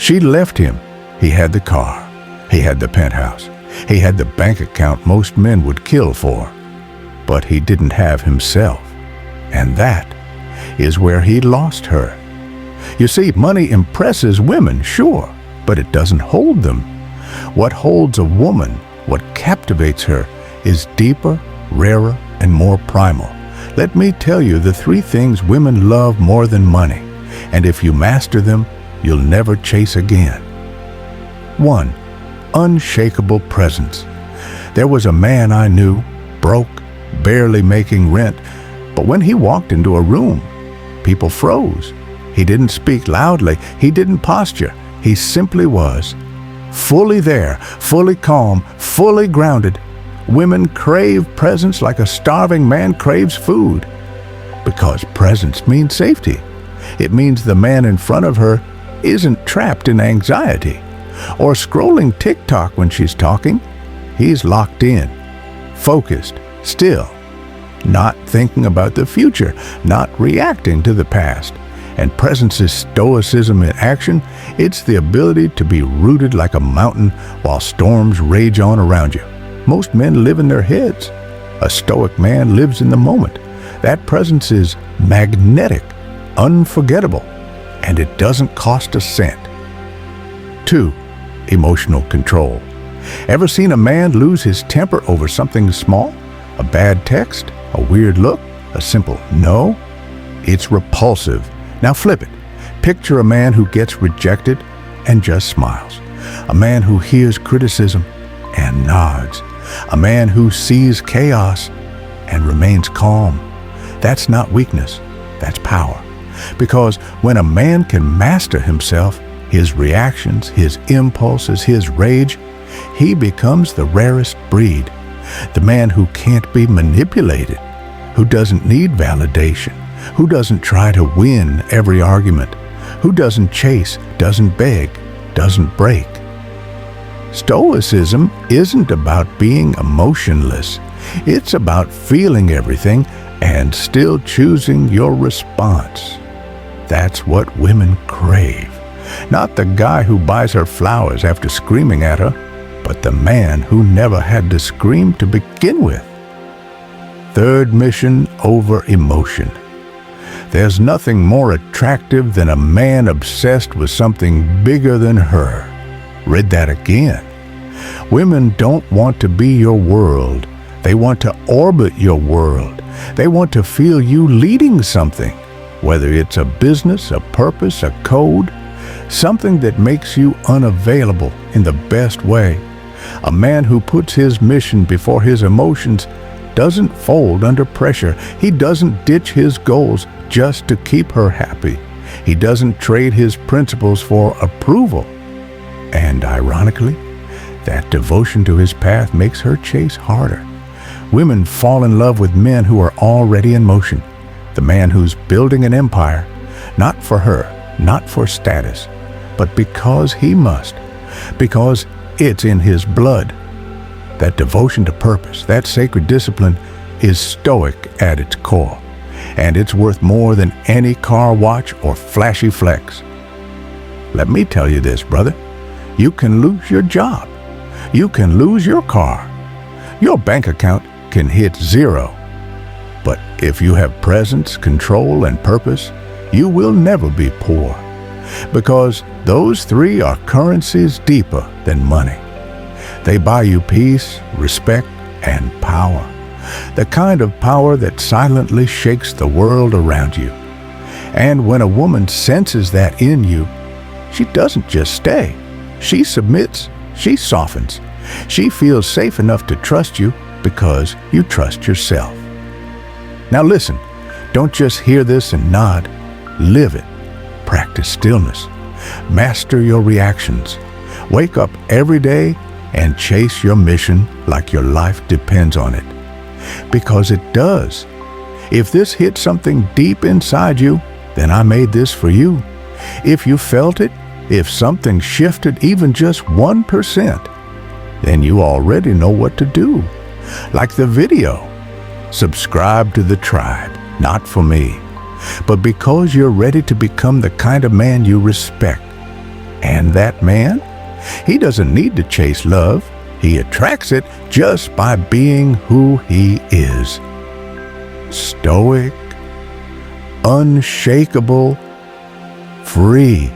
She left him. He had the car. He had the penthouse. He had the bank account most men would kill for. But he didn't have himself. And that is where he lost her. You see, money impresses women, sure, but it doesn't hold them. What holds a woman, what captivates her, is deeper, rarer, and more primal. Let me tell you the three things women love more than money, and if you master them, you'll never chase again. 1. Unshakable presence. There was a man I knew, broke, barely making rent, but when he walked into a room, people froze. He didn't speak loudly, he didn't posture, he simply was. Fully there, fully calm, fully grounded. Women crave presence like a starving man craves food. Because presence means safety. It means the man in front of her isn't trapped in anxiety or scrolling TikTok when she's talking. He's locked in, focused, still, not thinking about the future, not reacting to the past. And presence is stoicism in action. It's the ability to be rooted like a mountain while storms rage on around you. Most men live in their heads. A stoic man lives in the moment. That presence is magnetic, unforgettable, and it doesn't cost a cent. 2. Emotional control. Ever seen a man lose his temper over something small? A bad text? A weird look? A simple no? It's repulsive. Now flip it. Picture a man who gets rejected and just smiles. A man who hears criticism and nods. A man who sees chaos and remains calm. That's not weakness, that's power. Because when a man can master himself, his reactions, his impulses, his rage, he becomes the rarest breed. The man who can't be manipulated, who doesn't need validation, who doesn't try to win every argument, who doesn't chase, doesn't beg, doesn't break. Stoicism isn't about being emotionless. It's about feeling everything and still choosing your response. That's what women crave. Not the guy who buys her flowers after screaming at her, but the man who never had to scream to begin with. Third mission over emotion. There's nothing more attractive than a man obsessed with something bigger than her. Read that again. Women don't want to be your world. They want to orbit your world. They want to feel you leading something, whether it's a business, a purpose, a code, something that makes you unavailable in the best way. A man who puts his mission before his emotions doesn't fold under pressure. He doesn't ditch his goals just to keep her happy. He doesn't trade his principles for approval. And ironically, that devotion to his path makes her chase harder. Women fall in love with men who are already in motion. The man who's building an empire, not for her, not for status, but because he must, because it's in his blood. That devotion to purpose, that sacred discipline, is stoic at its core, and it's worth more than any car watch or flashy flex. Let me tell you this, brother. You can lose your job. You can lose your car. Your bank account can hit zero. But if you have presence, control, and purpose, you will never be poor. Because those three are currencies deeper than money. They buy you peace, respect, and power. The kind of power that silently shakes the world around you. And when a woman senses that in you, she doesn't just stay. She submits, she softens. She feels safe enough to trust you because you trust yourself. Now listen, don't just hear this and nod. Live it. Practice stillness. Master your reactions. Wake up every day and chase your mission like your life depends on it. Because it does. If this hit something deep inside you, then I made this for you. If you felt it, if something shifted even just 1%, then you already know what to do. Like the video. Subscribe to the tribe, not for me, but because you're ready to become the kind of man you respect. And that man, he doesn't need to chase love. He attracts it just by being who he is. Stoic, unshakable, free.